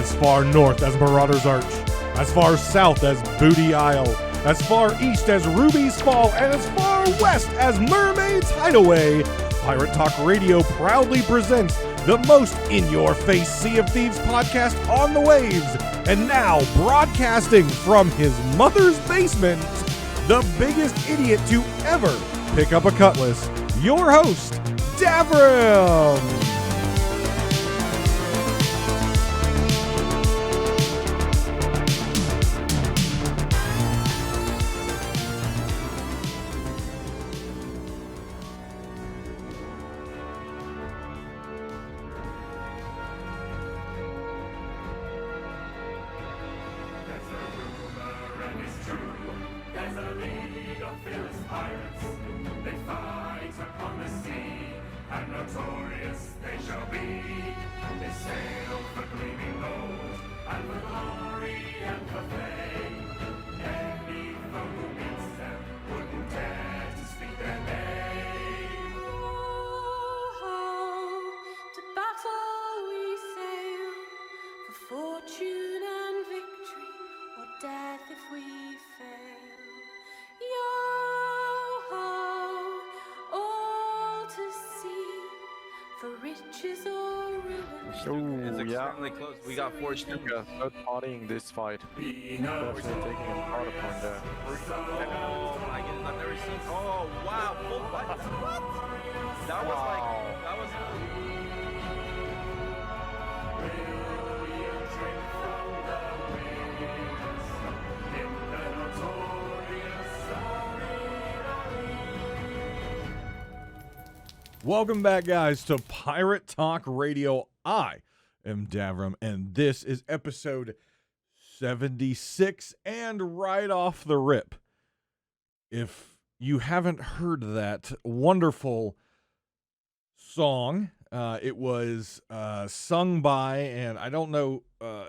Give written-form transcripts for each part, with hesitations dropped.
As far north as Marauder's Arch, as far south as Booty Isle, as far east as Ruby's Fall, and as far west as Mermaid's Hideaway, Pirate Talk Radio proudly presents the most in-your-face Sea of Thieves podcast on the waves. And now, broadcasting from his mother's basement, the biggest idiot to ever pick up a cutlass, your host, Davrim. Notorious they shall be. They sail for gleaming gold, and for glory and for fame. Any foe who meets them wouldn't dare to speak their name. Oh, to battle we sail, for fortune and victory, or death if we fail. Yo-ho, all to sea, for riches or ruin. It's extremely close. We got 4 teams. Not partying this fight. Be no Definitely taking a part point there. Oh my goodness, I've never seen. Oh wow, full fight. What? That was like. That was. will you drink from the winds in the notorious arena. Welcome back, guys, to Pirate Talk Radio. I am Davrim, and this is episode 76. And right off the rip, if you haven't heard that wonderful song, it was sung by, and I don't know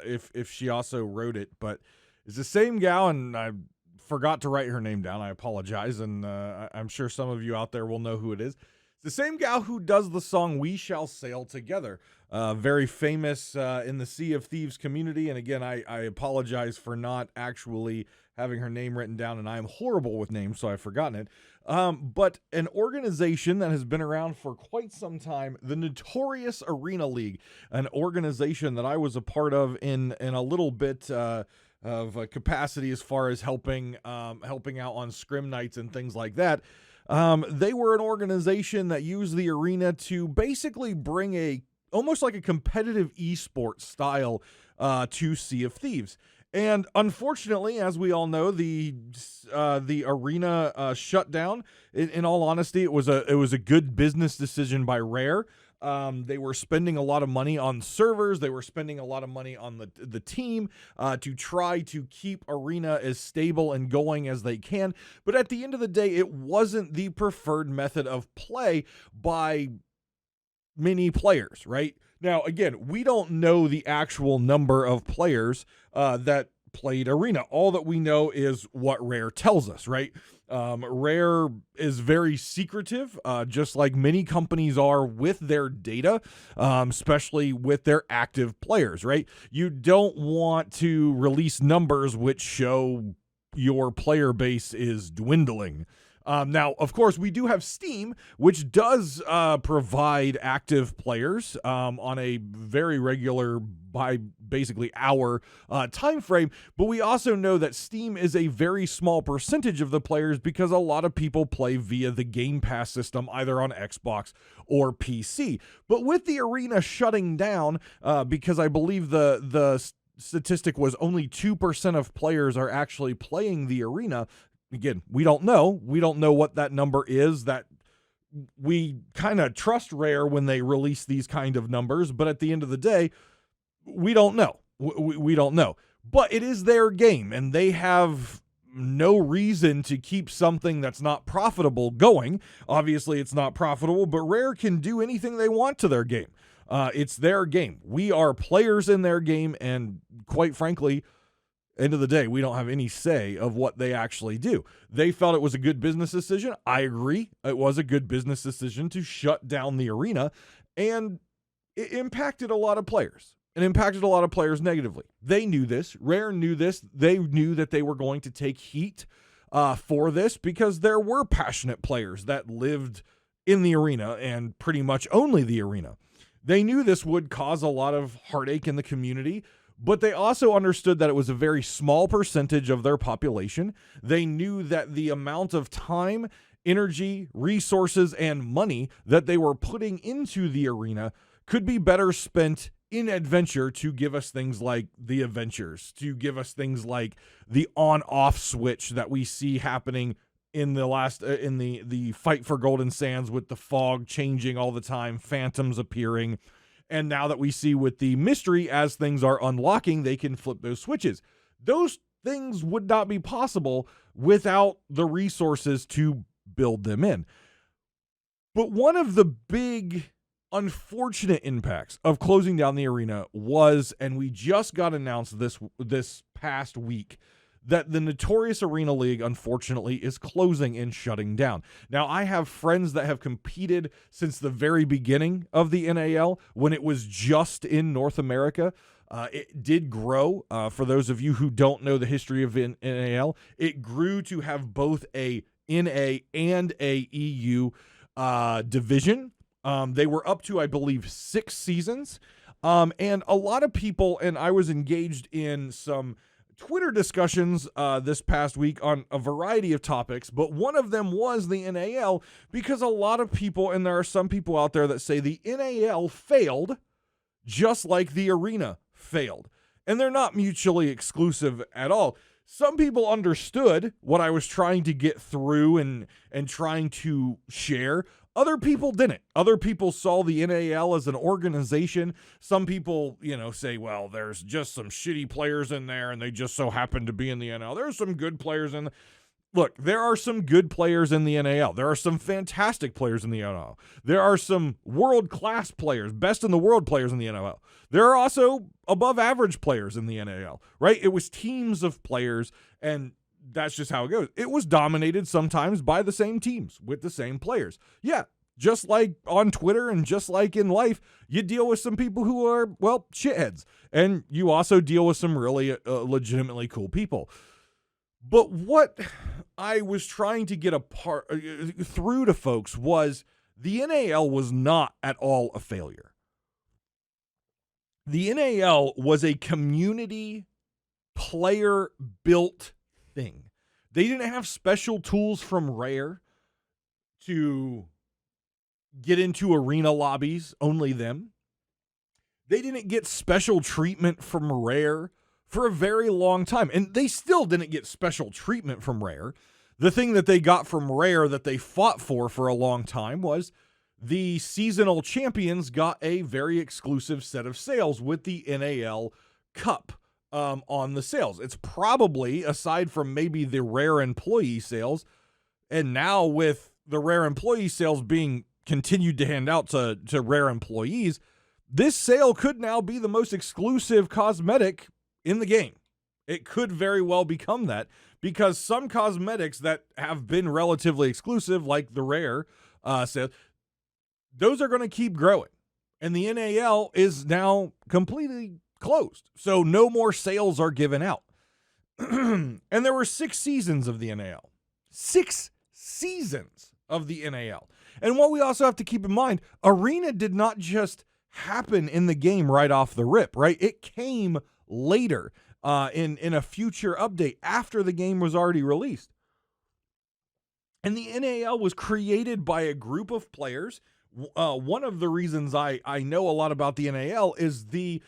if she also wrote it, but it's the same gal, and I forgot to write her name down. I apologize, and I'm sure some of you out there will know who it is. The same gal who does the song We Shall Sail Together, very famous in the Sea of Thieves community. And again, I apologize for not actually having her name written down, and I am horrible with names, so I've forgotten it. But an organization that has been around for quite some time, the Notorious Arena League, an organization that I was a part of in a little bit of capacity as far as helping out on scrim nights and things like that. They were an organization that used the arena to basically bring almost like a competitive esports style to Sea of Thieves. And unfortunately, as we all know, the arena shut down. In all honesty, it was a good business decision by Rare. They were spending a lot of money on servers. They were spending a lot of money on the team to try to keep Arena as stable and going as they can. But at the end of the day, it wasn't the preferred method of play by many players, right? Now, again, we don't know the actual number of players that played Arena. All that we know is what Rare tells us, right? Rare is very secretive, just like many companies are with their data, especially with their active players, right? You don't want to release numbers which show your player base is dwindling. Now, of course, we do have Steam, which does provide active players on a very regular, by basically hour time frame. But we also know that Steam is a very small percentage of the players because a lot of people play via the Game Pass system, either on Xbox or PC. But with the arena shutting down, because I believe the statistic was only 2% of players are actually playing the arena. Again, we don't know. We don't know what that number is. That we kind of trust Rare when they release these kind of numbers, but at the end of the day, we don't know. We don't know. But it is their game, and they have no reason to keep something that's not profitable going. Obviously, it's not profitable, but Rare can do anything they want to their game. It's their game. We are players in their game, and quite frankly, end of the day, we don't have any say of what they actually do. They felt it was a good business decision. I agree. It was a good business decision to shut down the arena, and it impacted a lot of players. and impacted a lot of players negatively. They knew this. Rare knew this. They knew that they were going to take heat for this because there were passionate players that lived in the arena and pretty much only the arena. They knew this would cause a lot of heartache in the community, but they also understood that it was a very small percentage of their population. They knew that the amount of time, energy, resources, and money that they were putting into the arena could be better spent in adventure to give us things like the adventures, to give us things like the on-off switch that we see happening in the last in the fight for Golden Sands, with the fog changing all the time, phantoms appearing, and now that we see with the mystery, as things are unlocking, they can flip those switches. Those things would not be possible without the resources to build them in. But one of the big unfortunate impacts of closing down the arena was, and we just got announced this past week, that the Notorious Arena League, unfortunately, is closing and shutting down. Now, I have friends that have competed since the very beginning of the NAL when it was just in North America. It did grow. For those of you who don't know the history of NAL, it grew to have both a NA and a EU division. They were up to, I believe, 6 seasons. And a lot of people, and I was engaged in some Twitter discussions this past week on a variety of topics, but one of them was the NAL, because a lot of people, and there are some people out there that say the NAL failed just like the arena failed. And they're not mutually exclusive at all. Some people understood what I was trying to get through and trying to share. Other people didn't. Other people saw the NAL as an organization. Some people, say, well, there's just some shitty players in there and they just so happen to be in the NAL. There's some good players in Look, there are some good players in the NAL. There are some fantastic players in the NAL. There are some world-class players, best in the world players in the NAL. There are also above-average players in the NAL, right? It was teams of players, and that's just how it goes. It was dominated sometimes by the same teams with the same players. Yeah, just like on Twitter and just like in life, you deal with some people who are, well, shitheads. And you also deal with some really legitimately cool people. But what I was trying to get through to folks was the NAL was not at all a failure. The NAL was a community player-built thing. They didn't have special tools from Rare to get into arena lobbies, only them. They didn't get special treatment from Rare for a very long time, and they still didn't get special treatment from Rare. The thing that they got from Rare that they fought for a long time was the seasonal champions got a very exclusive set of sales with the NAL Cup on the sales. It's probably, aside from maybe the Rare employee sales, and now with the Rare employee sales being continued to hand out to Rare employees, this sale could now be the most exclusive cosmetic in the game. It could very well become that, because some cosmetics that have been relatively exclusive, like the Rare sale, those are going to keep growing. And the NAL is now completely closed. So no more sales are given out. And there were 6 seasons of the NAL. 6 seasons of the NAL. And what we also have to keep in mind, Arena did not just happen in the game right off the rip, right? It came later in a future update after the game was already released. And the NAL was created by a group of players. One of the reasons I know a lot about the NAL is the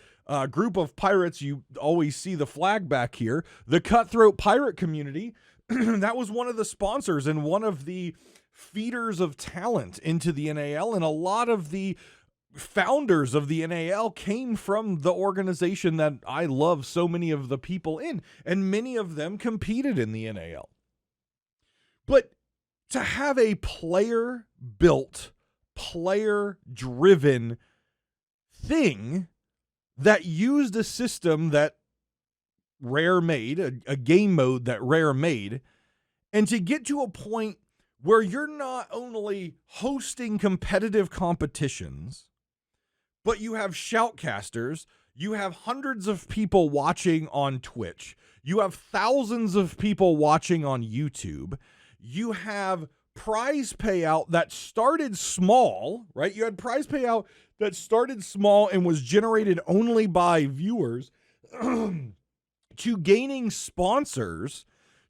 group of pirates. You always see the flag back here. The Cutthroat Pirate Community, that was one of the sponsors and one of the feeders of talent into the NAL. And a lot of the founders of the NAL came from the organization that I love so many of the people in. And many of them competed in the NAL. But to have a player-built, player-driven thing that used a system that Rare made, a game mode that Rare made, and to get to a point where you're not only hosting competitive competitions, but you have shoutcasters, You have hundreds of people watching on Twitch. You have thousands of people watching on YouTube. You have prize payout that started small, right? You had prize payout that started small and was generated only by viewers to gaining sponsors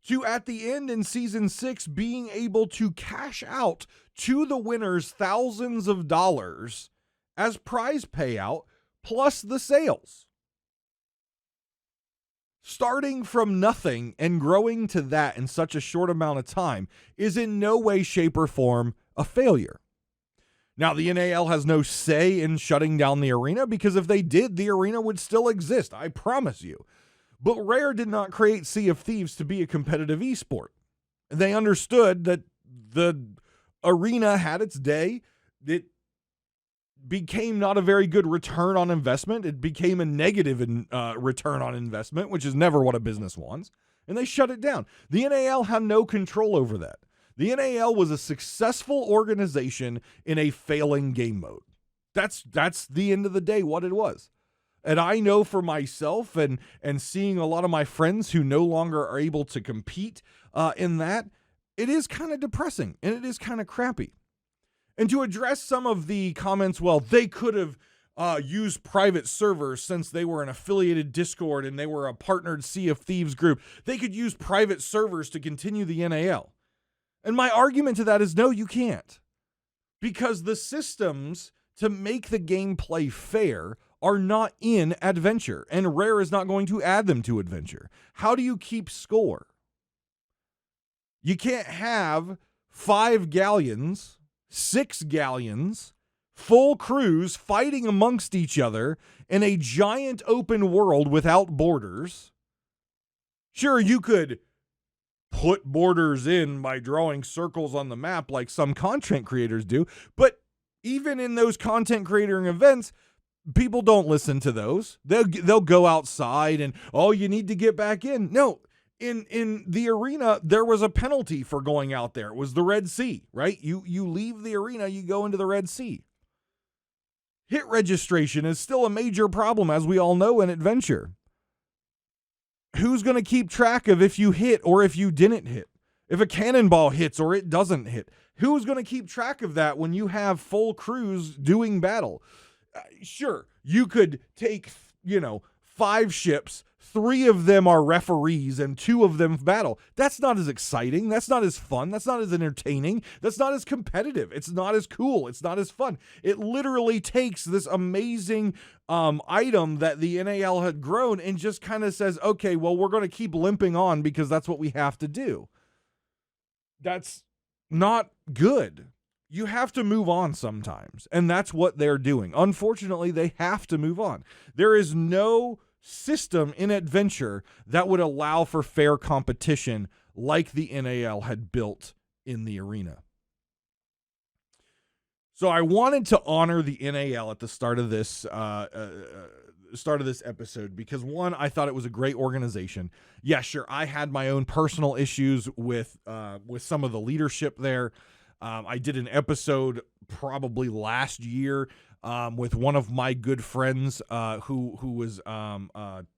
to, at the end in season 6, being able to cash out to the winners thousands of dollars as prize payout plus the sales. Starting from nothing and growing to that in such a short amount of time is in no way, shape, or form a failure. Now, the NAL has no say in shutting down the arena, because if they did, the arena would still exist, I promise you. But Rare did not create Sea of Thieves to be a competitive esport. They understood that the arena had its day. It became not a very good return on investment. It became a negative return on investment, which is never what a business wants. And they shut it down. The NAL had no control over that. The NAL was a successful organization in a failing game mode. That's the end of the day what it was. And I know for myself and seeing a lot of my friends who no longer are able to compete in that, it is kind of depressing and it is kind of crappy. And to address some of the comments, well, they could have used private servers since they were an affiliated Discord and they were a partnered Sea of Thieves group. They could use private servers to continue the NAL. And my argument to that is no, you can't. Because the systems to make the gameplay fair are not in Adventure, and Rare is not going to add them to Adventure. How do you keep score? You can't have 5 galleons, 6 galleons, full crews fighting amongst each other in a giant open world without borders. Sure, you could put borders in by drawing circles on the map like some content creators do, but even in those content creator events, people don't listen to those. They'll go outside and, oh, you need to get back in. No, in the arena, there was a penalty for going out there. It was the Red Sea, right? You leave the arena, you go into the Red Sea. Hit registration is still a major problem, as we all know, in Adventure. Who's going to keep track of if you hit or if you didn't hit? If a cannonball hits or it doesn't hit? Who's going to keep track of that when you have full crews doing battle? Sure, you could take, 5 ships, 3 of them are referees and 2 of them battle. That's not as exciting. That's not as fun. That's not as entertaining. That's not as competitive. It's not as cool. It's not as fun. It literally takes this amazing item that the NAL had grown and just kind of says, okay, well, we're going to keep limping on because that's what we have to do. That's not good. You have to move on sometimes, and that's what they're doing. Unfortunately, they have to move on. There is no system in Adventure that would allow for fair competition like the NAL had built in the arena. So I wanted to honor the NAL at the start of this episode because, one, I thought it was a great organization. Yeah, sure, I had my own personal issues with some of the leadership there. I did an episode probably last year with one of my good friends who was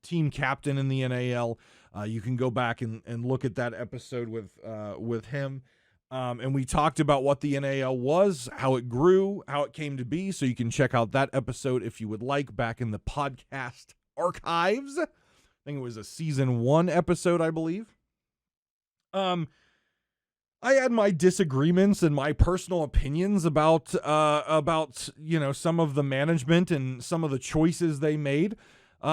team captain in the NAL. You can go back and look at that episode with him. And we talked about what the NAL was, how it grew, how it came to be. So you can check out that episode if you would like, back in the podcast archives. I think it was a season 1 episode, I believe. I had my disagreements and my personal opinions about some of the management and some of the choices they made.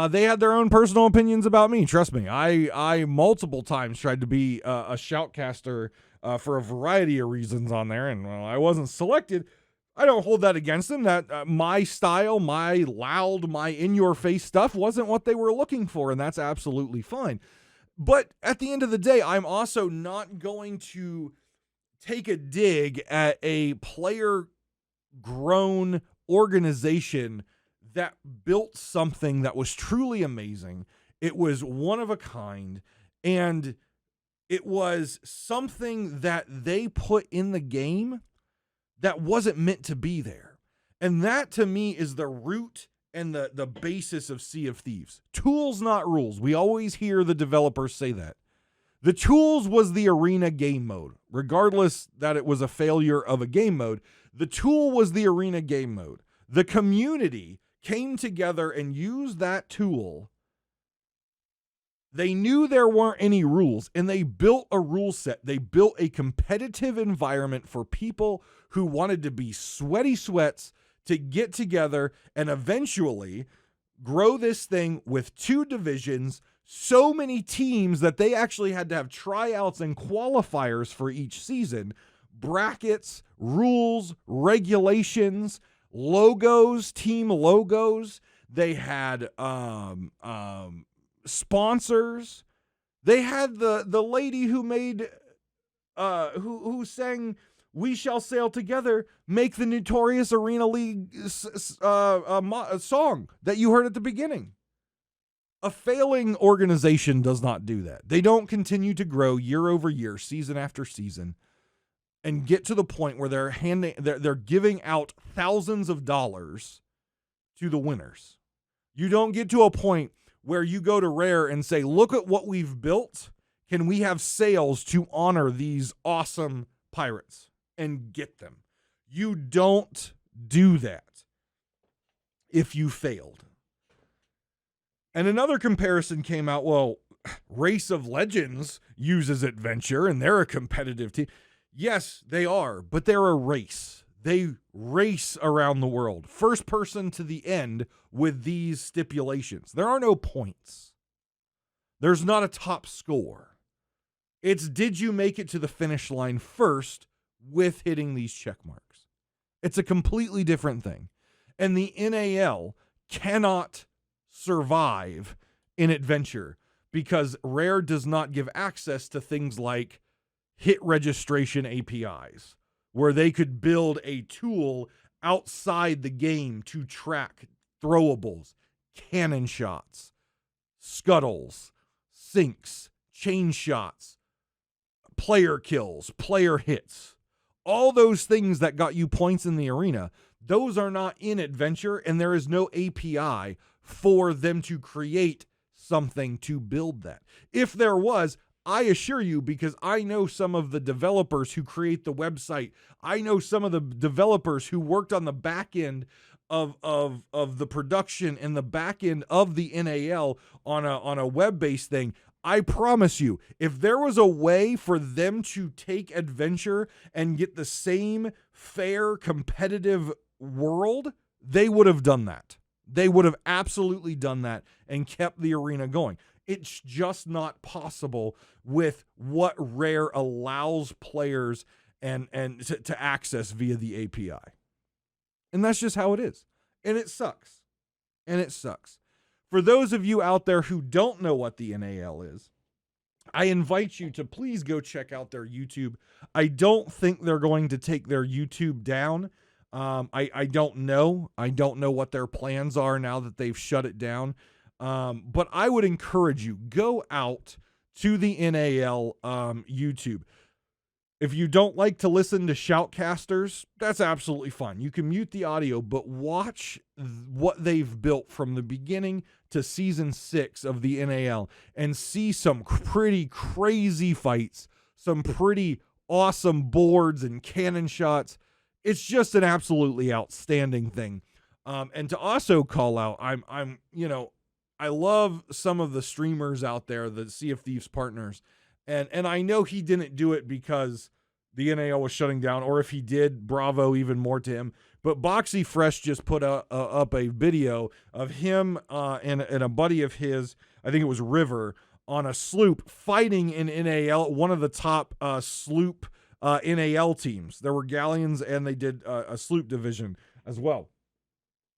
They had their own personal opinions about me. Trust me, I multiple times tried to be a shoutcaster for a variety of reasons on there, and well, I wasn't selected. I don't hold that against them. That my style, my loud, my in-your-face stuff wasn't what they were looking for, and that's absolutely fine. But at the end of the day, I'm also not going to take a dig at a player-grown organization that built something that was truly amazing. It was one of a kind, and it was something that they put in the game that wasn't meant to be there. And that, to me, is the root and the basis of Sea of Thieves. Tools, not rules. We always hear the developers say that. The tools was the arena game mode. Regardless that it was a failure of a game mode, the tool was the arena game mode. The community came together and used that tool. They knew there weren't any rules, and they built a rule set. They built a competitive environment for people who wanted to be sweaty sweats to get together and eventually grow this thing with 2 divisions, so many teams that they actually had to have tryouts and qualifiers for each season, brackets, rules, regulations, logos, team logos. They had sponsors. They had the lady who made who sang "We Shall Sail Together" make the Notorious Arena League song that you heard at the beginning. A failing organization does not do that. They don't continue to grow year over year, season after season, and get to the point where they're giving out thousands of dollars to the winners. You don't get to a point where you go to Rare and say, look at what we've built. Can we have sales to honor these awesome pirates and get them? You don't do that if you failed. And another comparison came out, well, Race of Legends uses Adventure and they're a competitive team. Yes, they are, but they're a race. They race around the world, first person to the end with these stipulations. There are no points. There's not a top score. It's did you make it to the finish line first with hitting these check marks? It's a completely different thing. And the NAL cannot survive in Adventure because Rare does not give access to things like hit registration APIs, where they could build a tool outside the game to track throwables, cannon shots, scuttles, sinks, chain shots, player kills, player hits. All those things that got you points in the arena, those are not in Adventure, and there is no API for them to create something to build that. If there was, I assure you, because I know some of the developers who create the website, I know some of the developers who worked on the back end of the production and the back end of the NAL on a web-based thing. I promise you, if there was a way for them to take Adventure and get the same fair, competitive world, they would have done that. They would have absolutely done that and kept the arena going. It's just not possible with what Rare allows players and to access via the API. And that's just how it is. And it sucks. And it sucks. For those of you out there who don't know what the NAL is, I invite you to please go check out their YouTube. I don't think they're going to take their YouTube down. I don't know. I don't know what their plans are now that they've shut it down. But I would encourage you, go out to the NAL YouTube. If you don't like to listen to shoutcasters, that's absolutely fine. You can mute the audio, but watch what they've built from the beginning to season 6 of the NAL and see some pretty crazy fights, some pretty awesome boards and cannon shots. It's just an absolutely outstanding thing. And to also call out, I love some of the streamers out there, the Sea of Thieves partners. And I know he didn't do it because the NAL was shutting down, or if he did, bravo, even more to him. But Boxy Fresh just put up a video of him and a buddy of his, I think it was River, on a sloop fighting in NAL, one of the top sloop NAL teams. There were galleons and they did a sloop division as well.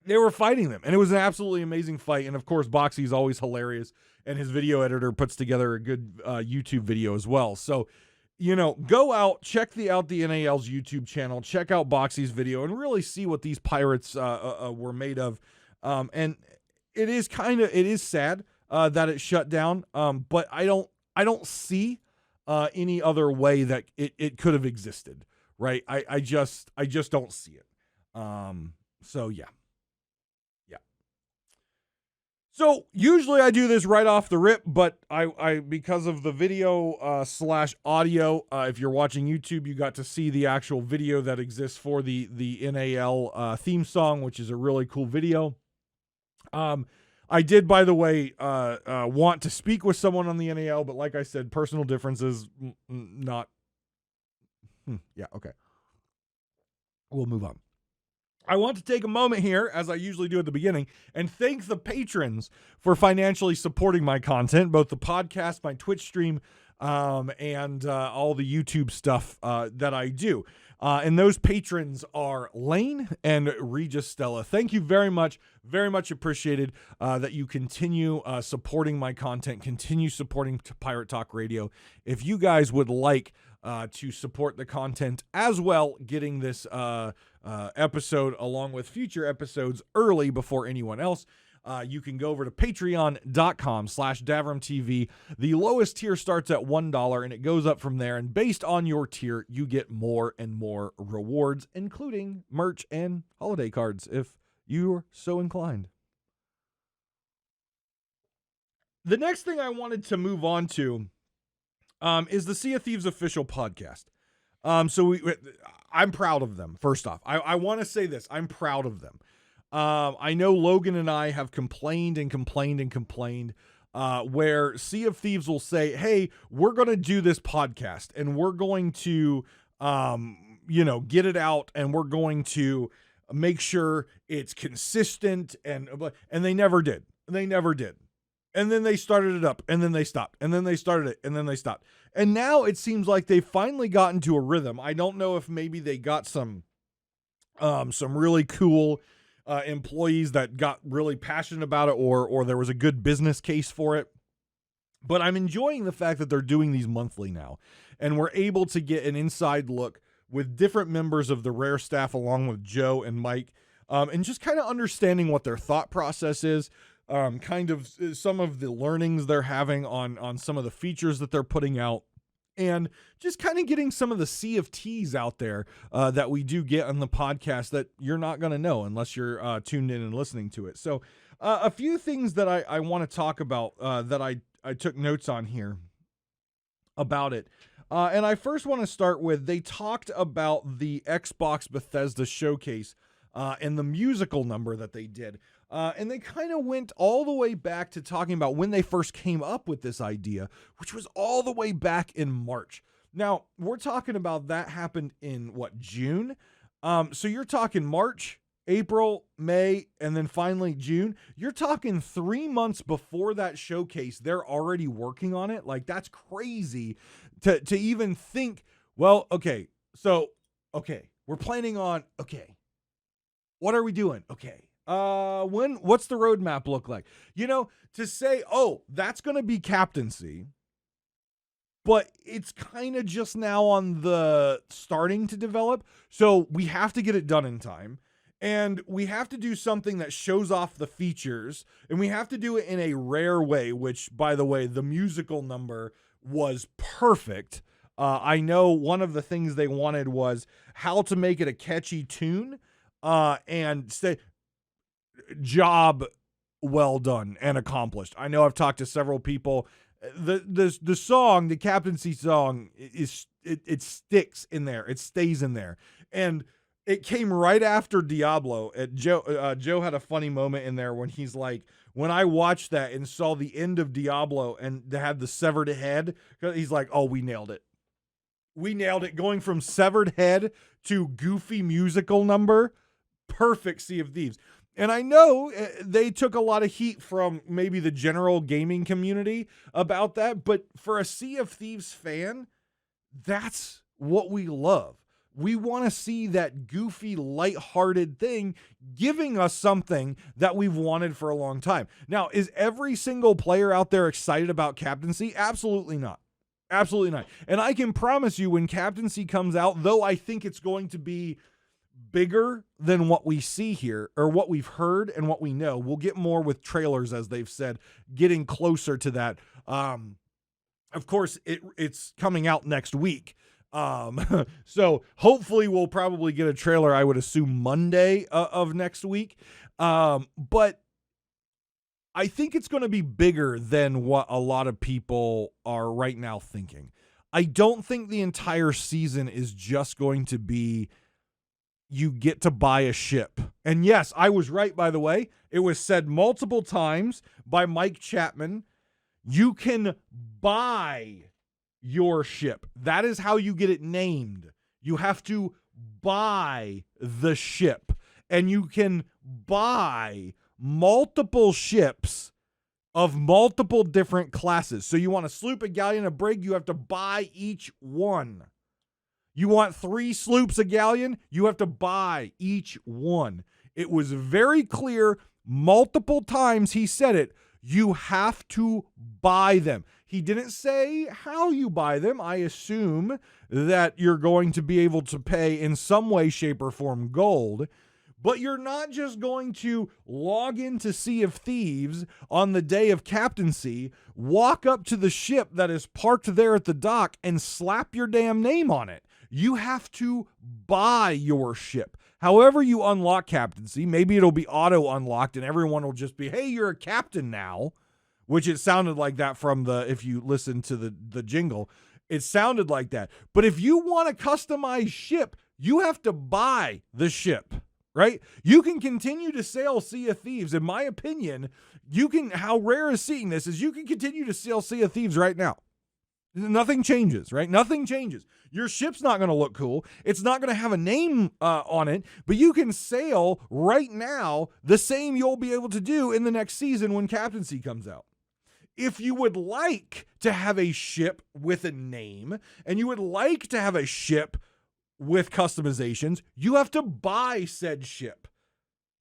They were fighting them, and it was an absolutely amazing fight. And of course, Boxy's always hilarious, and his video editor puts together a good YouTube video as well. So, go out, check out the NAL's YouTube channel, check out Boxy's video, and really see what these pirates were made of. And it is sad that it shut down. But I don't see any other way that it could have existed, right? I just don't see it. So yeah. So usually I do this right off the rip, but I because of the video slash audio, if you're watching YouTube, you got to see the actual video that exists for the NAL theme song, which is a really cool video. I did, by the way, want to speak with someone on the NAL, but like I said, personal differences, not. Yeah, okay. We'll move on. I want to take a moment here, as I usually do at the beginning, and thank the patrons for financially supporting my content, both the podcast, my Twitch stream, and all the YouTube stuff that I do. And those patrons are Lane and Regis Stella. Thank you very much appreciated that you continue supporting my content, continue supporting Pirate Talk Radio. If you guys would like to support the content as well, getting this episode along with future episodes early before anyone else, you can go over to patreon.com/DavrimTV. The lowest tier starts at $1 and it goes up from there. And based on your tier, you get more and more rewards, including merch and holiday cards if you're so inclined. The next thing I wanted to move on to is the Sea of Thieves official podcast. I'm proud of them. First off, I want to say this. I'm proud of them. I know Logan and I have complained where Sea of Thieves will say, hey, we're going to do this podcast and we're going to, get it out and we're going to make sure it's consistent. And they never did. And then they started it up and then they stopped and then they started it and then they stopped. And now it seems like they've finally gotten to a rhythm. I don't know if maybe they got some really cool employees that got really passionate about it or there was a good business case for it. But I'm enjoying the fact that they're doing these monthly now. And we're able to get an inside look with different members of the Rare staff along with Joe and Mike. And just kind of understanding what their thought process is. Kind of some of the learnings they're having on some of the features that they're putting out, and just kind of getting some of the Sea of T's out there that we do get on the podcast that you're not going to know unless you're tuned in and listening to it. So a few things that I want to talk about that I took notes on here about it. And I first want to start with, they talked about the Xbox Bethesda showcase and the musical number that they did. And they kind of went all the way back to talking about when they first came up with this idea, which was all the way back in March. Now, we're talking about that happened in, June? So you're talking March, April, May, and then finally June. You're talking 3 months before that showcase, they're already working on it. Like, that's crazy to even think, well, okay, so, we're planning on, what are we doing? What's the roadmap look like? To say, oh, that's going to be captaincy, but it's kind of just now on the starting to develop. So we have to get it done in time, and we have to do something that shows off the features, and we have to do it in a rare way, which, by the way, the musical number was perfect. I know one of the things they wanted was how to make it a catchy tune, and say, job well done and accomplished. I know I've talked to several people. The song, the captaincy song, it sticks in there. It stays in there. And it came right after Diablo. Joe had a funny moment in there when he's like, when I watched that and saw the end of Diablo and they had the severed head, he's like, oh, we nailed it. We nailed it. Going from severed head to goofy musical number. Perfect Sea of Thieves. And I know they took a lot of heat from maybe the general gaming community about that, but for a Sea of Thieves fan, that's what we love. We want to see that goofy, lighthearted thing giving us something that we've wanted for a long time. Now, is every single player out there excited about captaincy? Absolutely not. Absolutely not. And I can promise you when captaincy comes out, though I think it's going to be bigger than what we see here or what we've heard and what we know. We'll get more with trailers, as they've said, getting closer to that. Of course, it's coming out next week. So hopefully we'll probably get a trailer, I would assume Monday of next week. But I think it's going to be bigger than what a lot of people are right now thinking. I don't think the entire season is just going to be you get to buy a ship. And yes, I was right, by the way. It was said multiple times by Mike Chapman. You can buy your ship. That is how you get it named. You have to buy the ship. And you can buy multiple ships of multiple different classes. So you want a sloop, a galleon, a brig, you have to buy each one. You want 3 sloops, a galleon, you have to buy each one. It was very clear multiple times he said it. You have to buy them. He didn't say how you buy them. I assume that you're going to be able to pay in some way, shape, or form gold. But you're not just going to log into Sea of Thieves on the day of captaincy, walk up to the ship that is parked there at the dock, and slap your damn name on it. You have to buy your ship. However you unlock captaincy, maybe it'll be auto unlocked and everyone will just be, hey, you're a captain now, which it sounded like that from if you listen to the jingle, it sounded like that. But if you want a customized ship, you have to buy the ship. Right? You can continue to sail Sea of Thieves. In my opinion, how rare is seeing this is you can continue to sail Sea of Thieves right now. Nothing changes, right? Nothing changes. Your ship's not going to look cool. It's not going to have a name on it, but you can sail right now the same you'll be able to do in the next season when captaincy comes out. If you would like to have a ship with a name and you would like to have a ship with customizations, you have to buy said ship.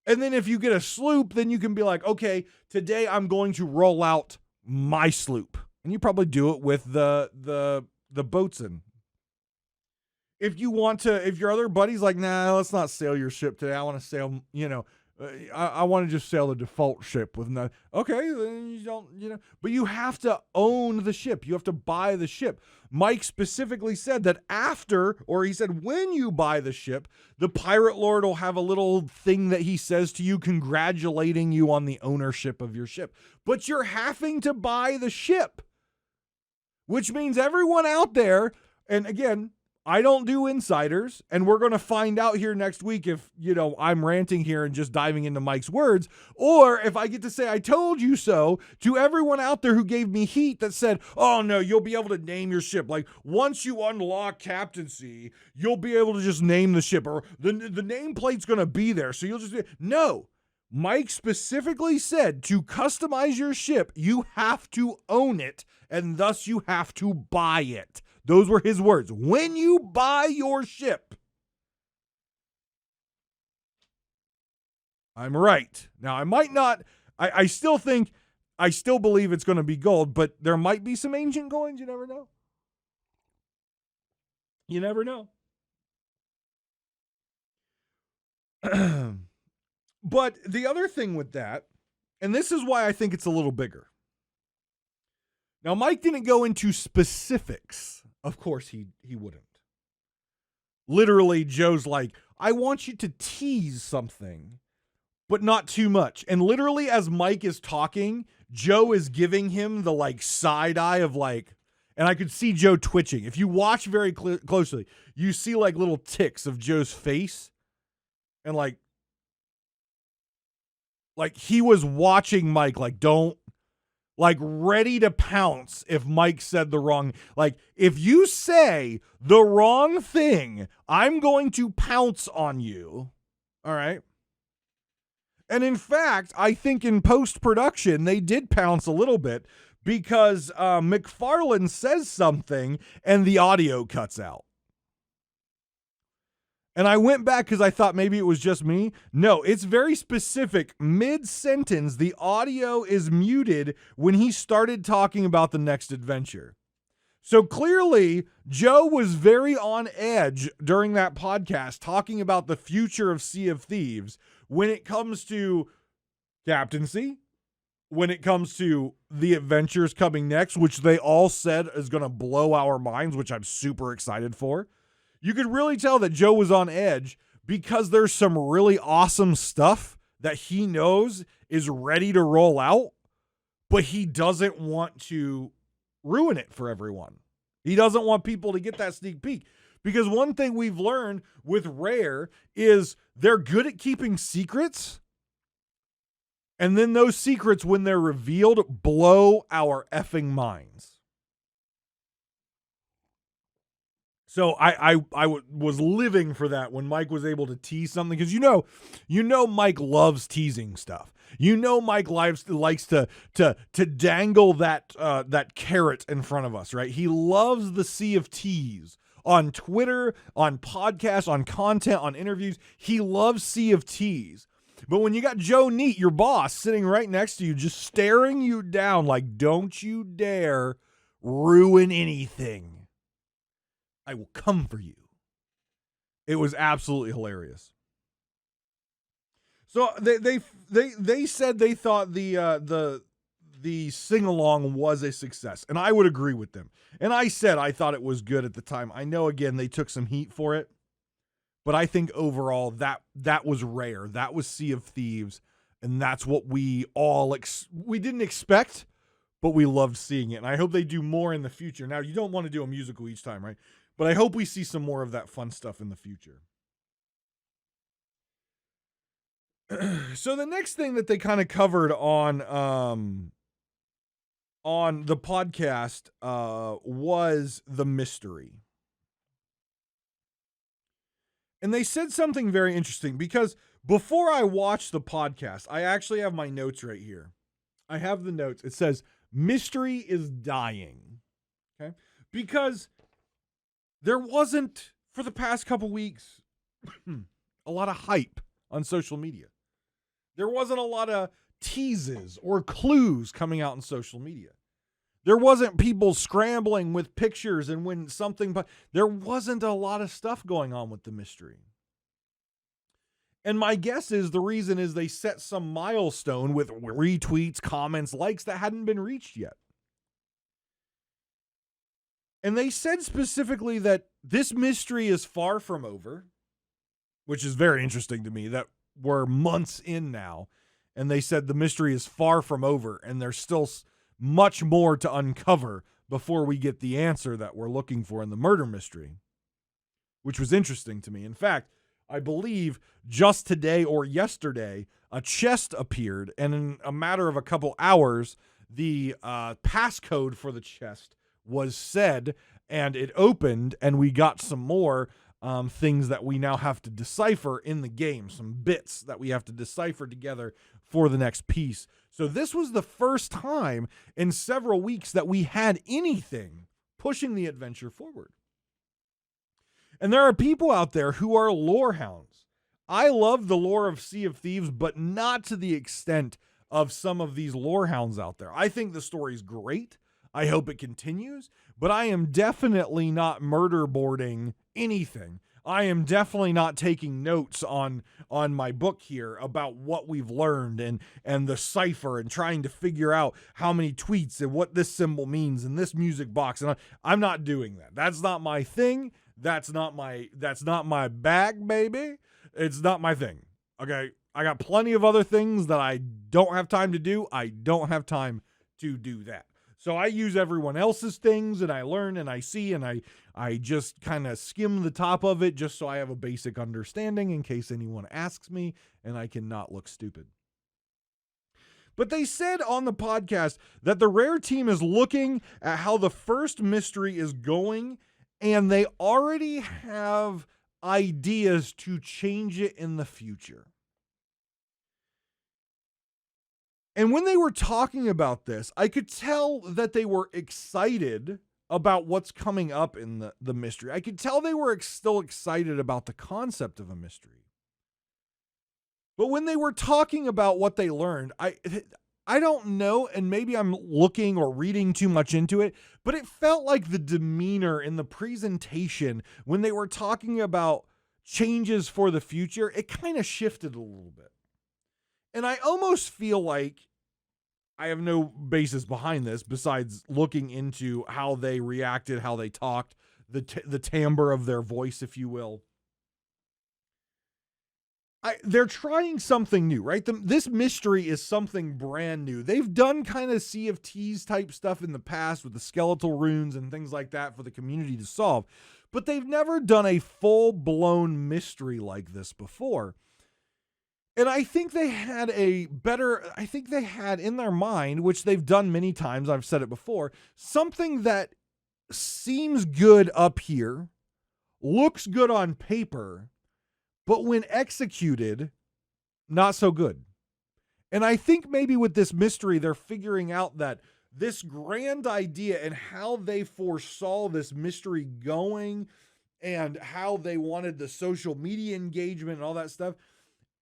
And then if you get a sloop, then you can be like, okay, today I'm going to roll out my sloop. And you probably do it with the boatswain. If your other buddy's like, nah, let's not sail your ship today. I want to sail, I want to just sail the default ship with no. Okay, then you don't, but you have to own the ship. You have to buy the ship. Mike specifically said that he said when you buy the ship, the pirate lord will have a little thing that he says to you, congratulating you on the ownership of your ship. But you're having to buy the ship, which means everyone out there, and again, I don't do insiders, and we're going to find out here next week if, I'm ranting here and just diving into Mike's words, or if I get to say I told you so to everyone out there who gave me heat that said, oh no, you'll be able to name your ship. Like once you unlock captaincy, you'll be able to just name the ship, or the nameplate's going to be there. So you'll just no. Mike specifically said to customize your ship, you have to own it, and thus you have to buy it. Those were his words. When you buy your ship. I'm right. Now, I might not. I still believe it's going to be gold, but there might be some ancient coins. You never know. You never know. But the other thing with that, and this is why I think it's a little bigger. Now, Mike didn't go into specifics. Of course, he wouldn't. Literally, Joe's like, I want you to tease something, but not too much. And literally, as Mike is talking, Joe is giving him the side eye of and I could see Joe twitching. If you watch very closely, you see little ticks of Joe's face. And he was watching Mike, don't, ready to pounce if Mike said the wrong, if you say the wrong thing, I'm going to pounce on you. All right. And in fact, I think in post-production, they did pounce a little bit because McFarlane says something and the audio cuts out. And I went back because I thought maybe it was just me. No, it's very specific. Mid-sentence, the audio is muted when he started talking about the next adventure. So clearly, Joe was very on edge during that podcast talking about the future of Sea of Thieves when it comes to captaincy, when it comes to the adventures coming next, which they all said is going to blow our minds, which I'm super excited for. You could really tell that Joe was on edge because there's some really awesome stuff that he knows is ready to roll out but he doesn't want to ruin it for everyone. He doesn't want people to get that sneak peek. Because one thing we've learned with Rare is they're good at keeping secrets. And then those secrets, when they're revealed, blow our effing minds. So I was living for that when Mike was able to tease something, because you know Mike loves teasing stuff. You know Mike likes to dangle that carrot in front of us, right? He loves the sea of tease on Twitter, on podcasts, on content, on interviews. He loves sea of tease. But when you got Joe Neat, your boss, sitting right next to you, just staring you down like, don't you dare ruin anything. I will come for you. It was absolutely hilarious. So they said they thought the sing-along was a success, and I would agree with them. And I said I thought it was good at the time. I know, again, they took some heat for it, but I think overall that was Rare. That was Sea of Thieves, and that's what we all we didn't expect, but we loved seeing it. And I hope they do more in the future. Now, you don't want to do a musical each time, right? But I hope we see some more of that fun stuff in the future. So the next thing that they kind of covered on the podcast was the mystery. And they said something very interesting, because before I watched the podcast, I actually have my notes right here. I have the notes. It says, mystery is dying. Okay? Because there wasn't, for the past couple weeks, a lot of hype on social media. There wasn't a lot of teases or clues coming out on social media. There wasn't people scrambling with pictures and when something, but there wasn't a lot of stuff going on with the mystery. And my guess is the reason is they set some milestone with retweets, comments, likes that hadn't been reached yet. And they said specifically that this mystery is far from over, which is very interesting to me, that we're months in now. And they said the mystery is far from over, and there's still much more to uncover before we get the answer that we're looking for in the murder mystery, which was interesting to me. In fact, I believe just today or yesterday, a chest appeared, and in a matter of a couple hours, the passcode for the chest was said, and it opened, and we got some more things that we now have to decipher in the game, some bits that we have to decipher together for the next piece. So this was the first time in several weeks that we had anything pushing the adventure forward. And there are people out there who are lore hounds. I love the lore of Sea of Thieves, but not to the extent of some of these lore hounds out there. I think the story's great. I hope it continues, but I am definitely not murder boarding anything. I am definitely not taking notes on my book here about what we've learned and the cipher and trying to figure out how many tweets and what this symbol means in this music box. And I'm not doing that. That's not my thing. That's not my bag, baby. It's not my thing. Okay. I got plenty of other things that I don't have time to do. I don't have time to do that. So I use everyone else's things, and I learn and I see, and I just kind of skim the top of it just so I have a basic understanding in case anyone asks me and I cannot look stupid. But they said on the podcast that the Rare team is looking at how the first mystery is going, and they already have ideas to change it in the future. And when they were talking about this, I could tell that they were excited about what's coming up in the mystery. I could tell they were still excited about the concept of a mystery. But when they were talking about what they learned, I don't know, and maybe I'm looking or reading too much into it, but it felt like the demeanor in the presentation when they were talking about changes for the future, it kind of shifted a little bit. And I almost feel like, I have no basis behind this besides looking into how they reacted, how they talked, the timbre of their voice, if you will. they're trying something new, right? This mystery is something brand new. They've done kind of Sea of Thieves type stuff in the past with the skeletal runes and things like that for the community to solve, but they've never done a full-blown mystery like this before. And I think they had in their mind, which they've done many times, I've said it before, something that seems good up here, looks good on paper, but when executed, not so good. And I think maybe with this mystery, they're figuring out that this grand idea and how they foresaw this mystery going and how they wanted the social media engagement and all that stuff,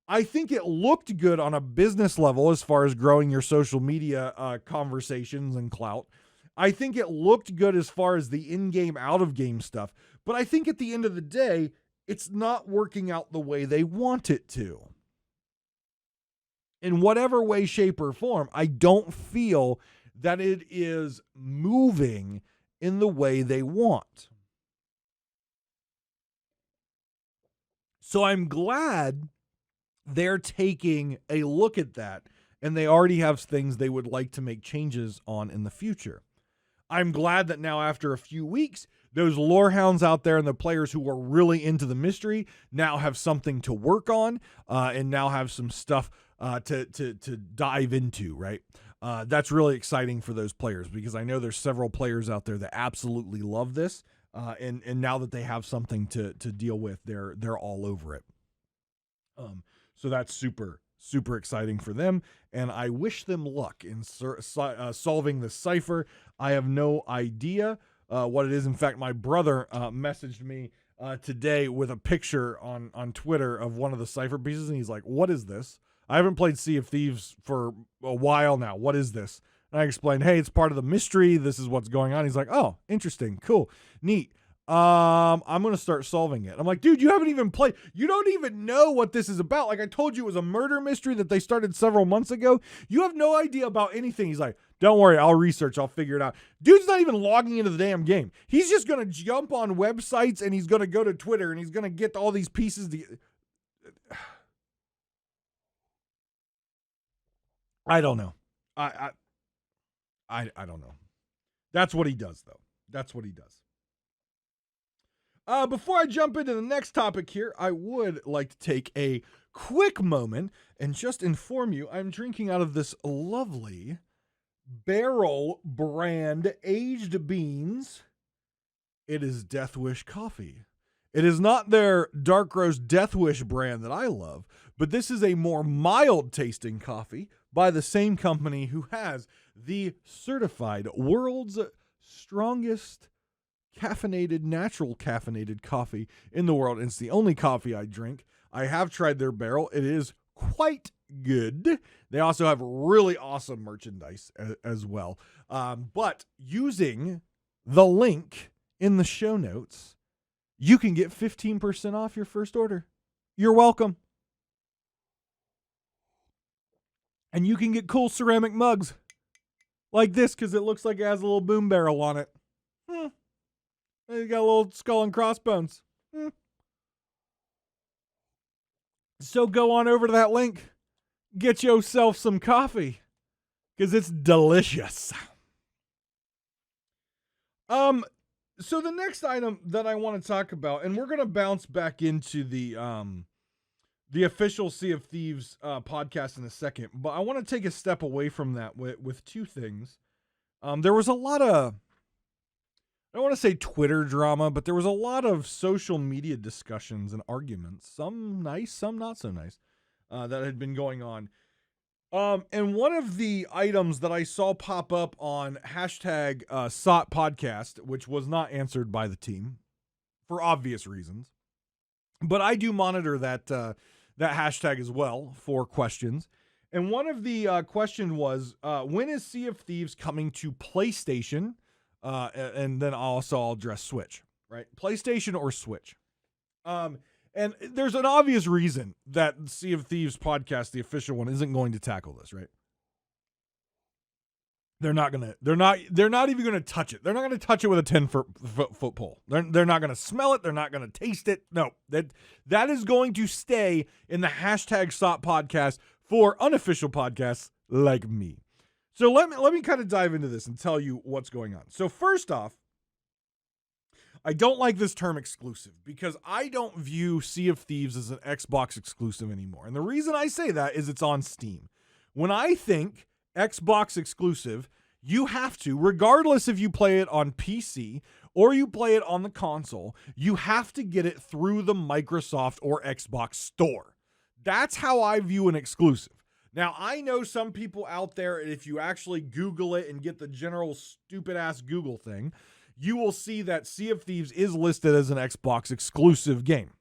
I think it looked good on a business level as far as growing your social media conversations and clout. I think it looked good as far as the in-game, out-of-game stuff. But I think at the end of the day, it's not working out the way they want it to. In whatever way, shape, or form, I don't feel that it is moving in the way they want. So I'm glad they're taking a look at that, and they already have things they would like to make changes on in the future. I'm glad that now after a few weeks, those lore hounds out there and the players who are really into the mystery now have something to work on and now have some stuff to dive into, right? That's really exciting for those players because I know there's several players out there that absolutely love this. And now that they have something to deal with, they're all over it. So that's super, super exciting for them. And I wish them luck in solving the cipher. I have no idea what it is. In fact, my brother messaged me today with a picture on Twitter of one of the cipher pieces. And he's like, what is this? I haven't played Sea of Thieves for a while now. What is this? And I explained, hey, it's part of the mystery. This is what's going on. He's like, oh, interesting. Cool. Neat. I'm going to start solving it. I'm like, dude, you haven't even played. You don't even know what this is about. Like I told you, it was a murder mystery that they started several months ago. You have no idea about anything. He's like, don't worry. I'll research. I'll figure it out. Dude's not even logging into the damn game. He's just going to jump on websites and he's going to go to Twitter and he's going to get all these pieces. I don't know. I don't know. That's what he does, though. That's what he does. Before I jump into the next topic here, I would like to take a quick moment and just inform you I'm drinking out of this lovely Barrel brand aged beans. It is Death Wish coffee. It is not their dark roast Death Wish brand that I love, but this is a more mild tasting coffee by the same company who has the certified world's strongest natural caffeinated coffee in the world. And it's the only coffee I drink. I have tried their barrel. It is quite good. They also have really awesome merchandise as well. But using the link in the show notes, you can get 15% off your first order. You're welcome. And you can get cool ceramic mugs like this because it looks like it has a little boom barrel on it. You got a little skull and crossbones. So go on over to that link. Get yourself some coffee because it's delicious. So the next item that I want to talk about, and we're going to bounce back into the official Sea of Thieves podcast in a second, but I want to take a step away from that with two things. There was a lot of, I don't want to say Twitter drama, but there was a lot of social media discussions and arguments, some nice, some not so nice, that had been going on. And one of the items that I saw pop up on hashtag SOT podcast, which was not answered by the team for obvious reasons, but I do monitor that hashtag as well for questions. And one of the question was, when is Sea of Thieves coming to PlayStation? And then also I'll address Switch, right? PlayStation or Switch. And there's an obvious reason that Sea of Thieves podcast, the official one, isn't going to tackle this, right? They're not even gonna touch it. They're not gonna touch it with a 10-foot pole. They're not gonna smell it. They're not gonna taste it. No, that is going to stay in the hashtag SOP podcast for unofficial podcasts like me. So let me kind of dive into this and tell you what's going on. So first off, I don't like this term exclusive because I don't view Sea of Thieves as an Xbox exclusive anymore. And the reason I say that is it's on Steam. When I think Xbox exclusive, you have to, regardless if you play it on PC or you play it on the console, you have to get it through the Microsoft or Xbox store. That's how I view an exclusive. Now, I know some people out there, if you actually Google it and get the general stupid-ass Google thing, you will see that Sea of Thieves is listed as an Xbox exclusive game.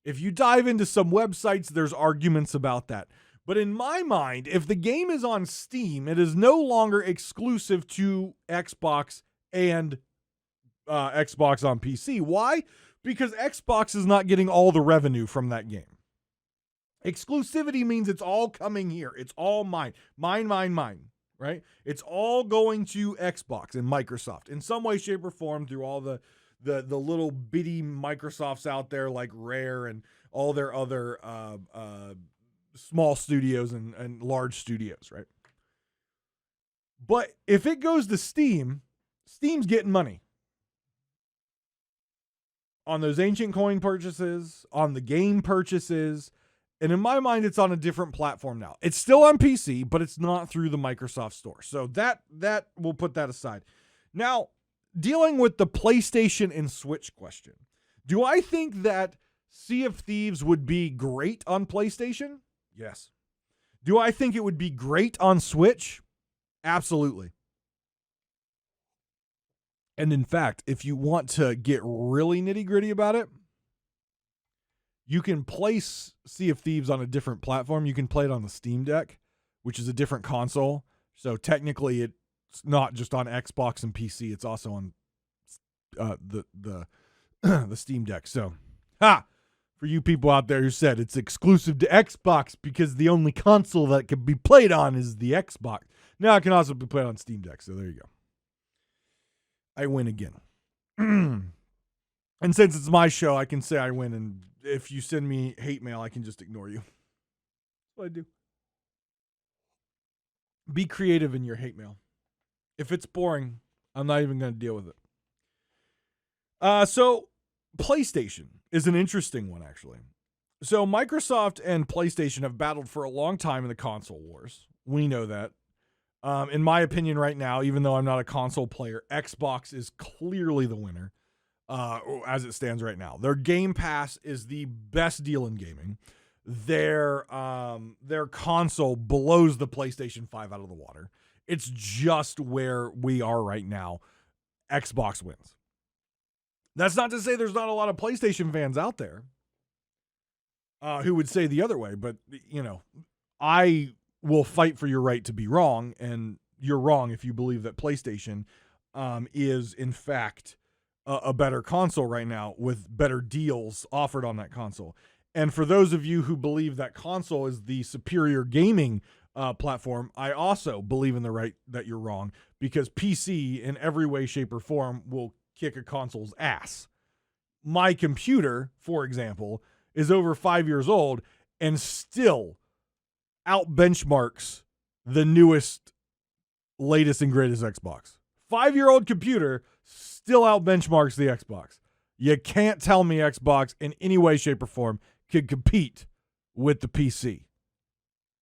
If you dive into some websites, there's arguments about that. But in my mind, if the game is on Steam, it is no longer exclusive to Xbox and Xbox on PC. Why? Because Xbox is not getting all the revenue from that game. Exclusivity means it's all coming here. It's all mine. Mine. Right? It's all going to Xbox and Microsoft in some way, shape, or form through all the little bitty Microsofts out there like Rare and all their other small studios and large studios, right? But if it goes to Steam, Steam's getting money on those ancient coin purchases, on the game purchases. And in my mind, it's on a different platform now. It's still on PC, but it's not through the Microsoft Store. So that we'll put that aside. Now, dealing with the PlayStation and Switch question. Do I think that Sea of Thieves would be great on PlayStation? Yes. Do I think it would be great on Switch? Absolutely. And in fact, if you want to get really nitty-gritty about it, you can play Sea of Thieves on a different platform. You can play it on the Steam Deck, which is a different console. So technically, it's not just on Xbox and PC. It's also on the Steam Deck. So, for you people out there who said it's exclusive to Xbox because the only console that can be played on is the Xbox. Now it can also be played on Steam Deck. So there you go. I win again. And since it's my show, I can say I win, and if you send me hate mail, I can just ignore you. That's what I do. Be creative in your hate mail. If it's boring, I'm not even going to deal with it. So PlayStation is an interesting one, actually. So Microsoft and PlayStation have battled for a long time in the console wars. We know that. In my opinion right now, even though I'm not a console player, Xbox is clearly the winner. As it stands right now. Their Game Pass is the best deal in gaming. Their console blows the PlayStation 5 out of the water. It's just where we are right now. Xbox wins. That's not to say there's not a lot of PlayStation fans out there who would say the other way, but I will fight for your right to be wrong, and you're wrong if you believe that PlayStation is in fact a better console right now with better deals offered on that console. And for those of you who believe that console is the superior gaming platform, I also believe in the right that you're wrong, because PC in every way, shape, or form will kick a console's ass. My computer, for example, is over 5 years old and still out benchmarks the newest, latest, and greatest Xbox. 5-year-old computer still out benchmarks the Xbox. You can't tell me Xbox in any way, shape, or form can compete with the PC.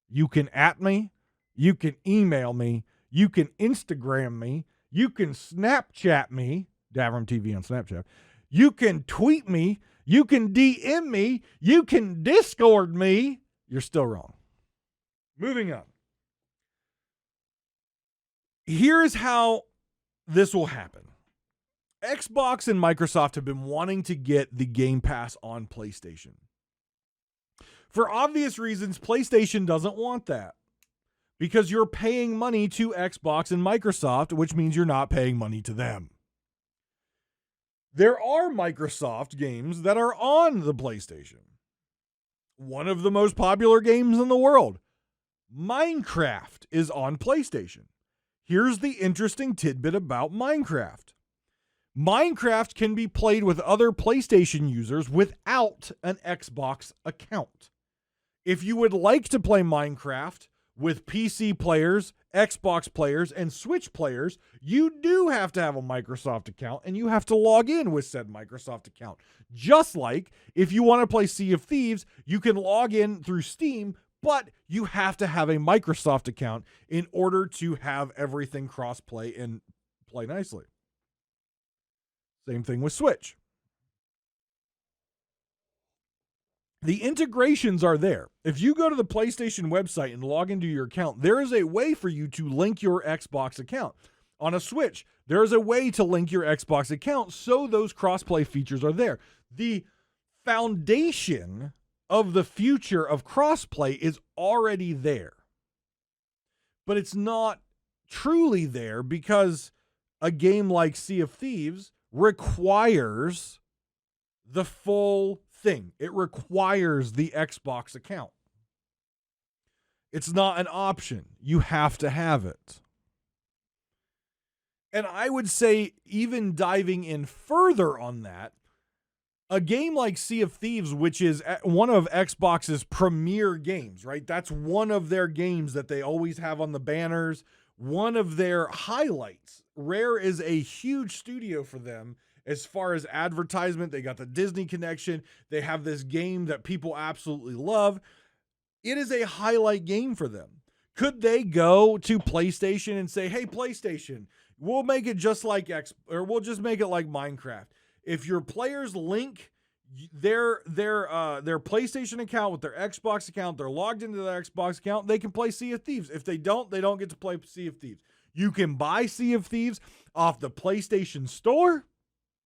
You can at me, you can email me, you can Instagram me, you can Snapchat me, Davrim TV on Snapchat. You can tweet me, you can DM me, you can Discord me. You're still wrong. Moving on. Here's how this will happen. Xbox and Microsoft have been wanting to get the Game Pass on PlayStation. For obvious reasons, PlayStation doesn't want that, because you're paying money to Xbox and Microsoft, which means you're not paying money to them. There are Microsoft games that are on the PlayStation. One of the most popular games in the world, Minecraft is on PlayStation. Here's the interesting tidbit about Minecraft. Minecraft can be played with other PlayStation users without an Xbox account. If you would like to play Minecraft with PC players, Xbox players, and Switch players, you do have to have a Microsoft account and you have to log in with said Microsoft account. Just like if you want to play Sea of Thieves, you can log in through Steam, but you have to have a Microsoft account in order to have everything cross-play and play nicely. Same thing with Switch. The integrations are there. If you go to the PlayStation website and log into your account, there is a way for you to link your Xbox account. On a Switch, there is a way to link your Xbox account, so those crossplay features are there. The foundation of the future of crossplay is already there. But it's not truly there because a game like Sea of Thieves requires the full thing. It requires the Xbox account. It's not an option. You have to have it. And I would say, even diving in further on that, a game like Sea of Thieves, which is one of Xbox's premier games, right? That's one of their games that they always have on the banners, one of their highlights. Rare is a huge studio for them as far as advertisement. They got the Disney connection. They have this game that people absolutely love. It is a highlight game for them. Could they go to PlayStation and say, hey, PlayStation, we'll make it just like we'll just make it like Minecraft. If your players link their PlayStation account with their Xbox account, they're logged into their Xbox account, they can play Sea of Thieves. If they don't get to play Sea of Thieves. You can buy Sea of Thieves off the PlayStation Store,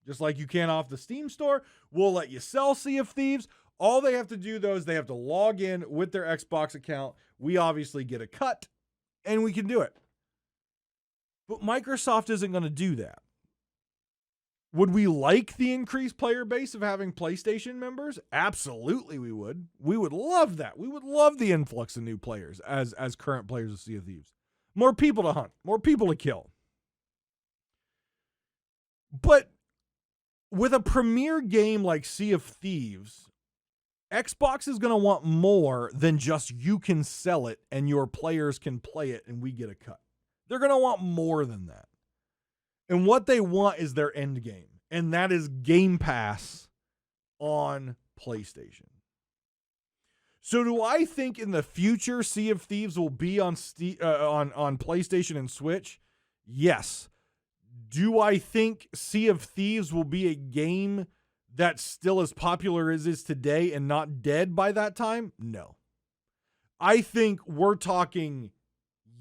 just like you can off the Steam Store. We'll let you sell Sea of Thieves. All they have to do, though, is they have to log in with their Xbox account. We obviously get a cut, and we can do it. But Microsoft isn't going to do that. Would we like the increased player base of having PlayStation members? Absolutely we would. We would love that. We would love the influx of new players as current players of Sea of Thieves. More people to hunt, more people to kill. But with a premier game like Sea of Thieves, Xbox is going to want more than just you can sell it and your players can play it and we get a cut. They're going to want more than that. And what they want is their end game, and that is Game Pass on PlayStation. So do I think in the future Sea of Thieves will be on PlayStation and Switch? Yes. Do I think Sea of Thieves will be a game that's still as popular as is today and not dead by that time? No. I think we're talking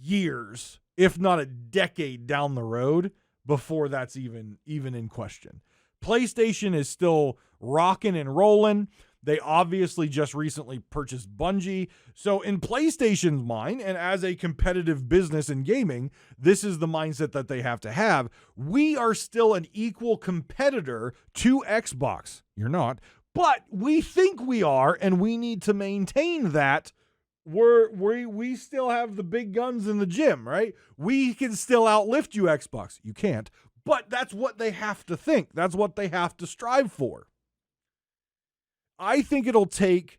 years, if not a decade down the road, before that's even in question. PlayStation is still rocking and rolling. They obviously just recently purchased Bungie. So in PlayStation's mind, and as a competitive business in gaming, this is the mindset that they have to have. We are still an equal competitor to Xbox. You're not. But we think we are, and we need to maintain that. We still have the big guns in the gym, right? We can still outlift you, Xbox. You can't. But that's what they have to think. That's what they have to strive for. I think it'll take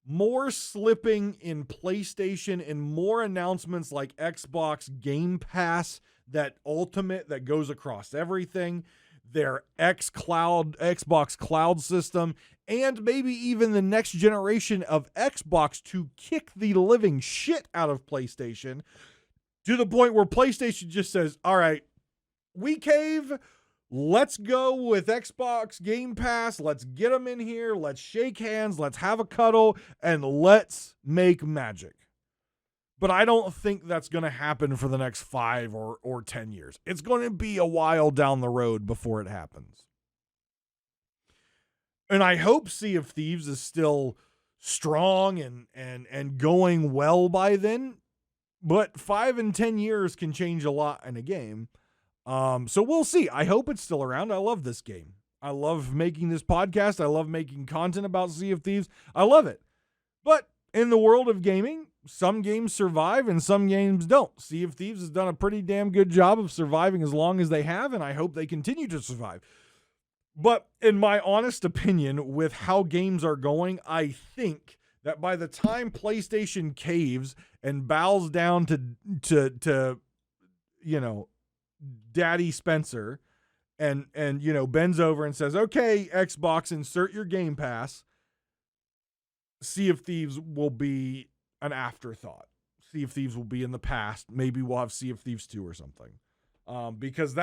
more slipping in PlayStation and more announcements like Xbox Game Pass, that ultimate that goes across everything, their Xbox Cloud system, and maybe even the next generation of Xbox to kick the living shit out of PlayStation to the point where PlayStation just says, all right, we cave. Let's go with Xbox Game Pass. Let's get them in here. Let's shake hands. Let's have a cuddle and let's make magic. But I don't think that's going to happen for the next 5 or 10 years. It's going to be a while down the road before it happens. And I hope Sea of Thieves is still strong and going well by then. But 5 and 10 years can change a lot in a game. So we'll see. I hope it's still around. I love this game. I love making this podcast. I love making content about Sea of Thieves. I love it. But in the world of gaming, some games survive and some games don't. Sea of Thieves has done a pretty damn good job of surviving as long as they have, and I hope they continue to survive. But in my honest opinion, with how games are going, I think that by the time PlayStation caves and bows down to Daddy Spencer and bends over and says, "Okay, Xbox, insert your Game Pass," Sea of Thieves will be an afterthought. Sea of Thieves will be in the past. Maybe we'll have Sea of Thieves 2 or something. Because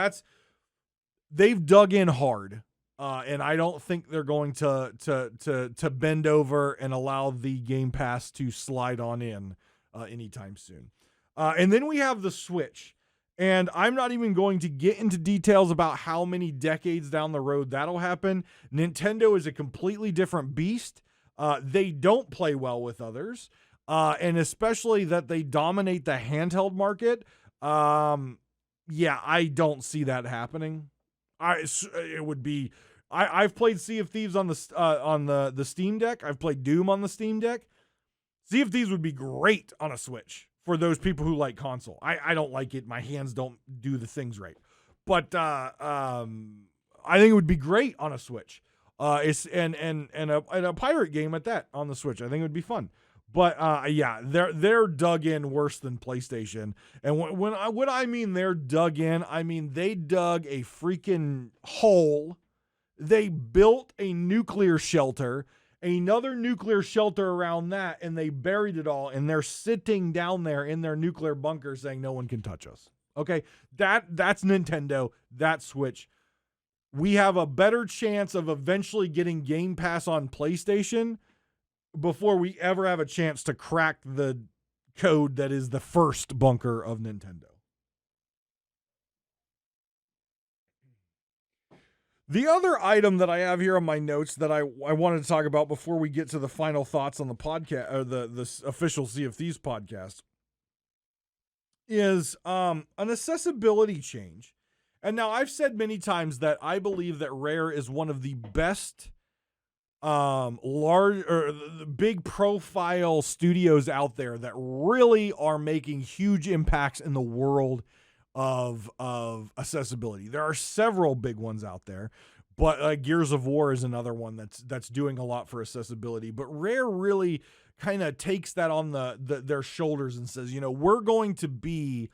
they've dug in hard. And I don't think they're going to bend over and allow the Game Pass to slide on in anytime soon. And then we have the Switch. And I'm not even going to get into details about how many decades down the road that'll happen. Nintendo is a completely different beast. They don't play well with others. And especially that they dominate the handheld market. I don't see that happening. I've played Sea of Thieves on the Steam Deck. I've played Doom on the Steam Deck. Sea of Thieves would be great on a Switch for those people who like console. I don't like it. My hands don't do the things right. But I think it would be great on a Switch. It's and a pirate game at that on the Switch. I think it would be fun. But they're dug in worse than PlayStation. And when I mean they're dug in, I mean they dug a freaking hole. They built a nuclear shelter, another nuclear shelter around that, and they buried it all. And they're sitting down there in their nuclear bunker saying no one can touch us. Okay, that's Nintendo. That's Switch. We have a better chance of eventually getting Game Pass on PlayStation before we ever have a chance to crack the code that is the first bunker of Nintendo. The other item that I have here on my notes that I wanted to talk about before we get to the final thoughts on the podcast, or the official Sea of Thieves podcast, is an accessibility change. And now I've said many times that I believe that Rare is one of the best large or big profile studios out there that really are making huge impacts in the world of accessibility. There are several big ones out there, but Gears of War is another one that's doing a lot for accessibility. But Rare really kind of takes that on their shoulders and says, we're going to be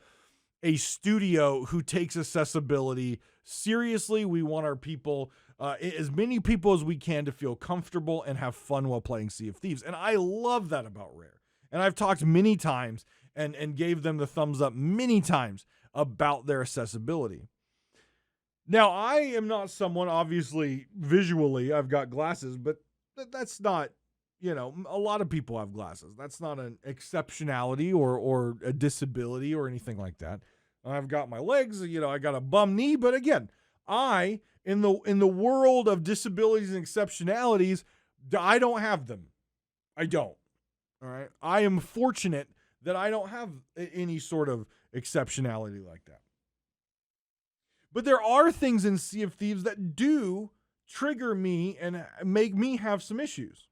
a studio who takes accessibility seriously. We want our people, as many people as we can, to feel comfortable and have fun while playing Sea of Thieves. And I love that about Rare. And I've talked many times and gave them the thumbs up many times about their accessibility. Now, I am not someone, obviously, visually, I've got glasses, but that's not, a lot of people have glasses. That's not an exceptionality or a disability or anything like that. I've got my legs, I got a bum knee, but again, in the world of disabilities and exceptionalities, I don't have them. I don't. All right. I am fortunate that I don't have any sort of exceptionality like that. But there are things in Sea of Thieves that do trigger me and make me have some issues.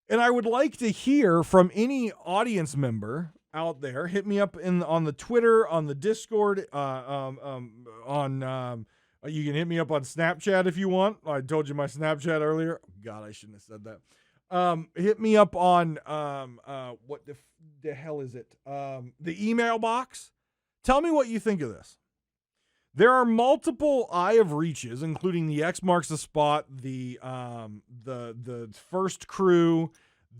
And I would like to hear from any audience member out there. Hit me up on the Twitter, on the Discord, you can hit me up on Snapchat if you want. I told you my Snapchat earlier. God, I shouldn't have said that. Hit me up on what the hell is it? The email box. Tell me what you think of this. There are multiple Eye of Reaches, including the X Marks the Spot, the First Crew,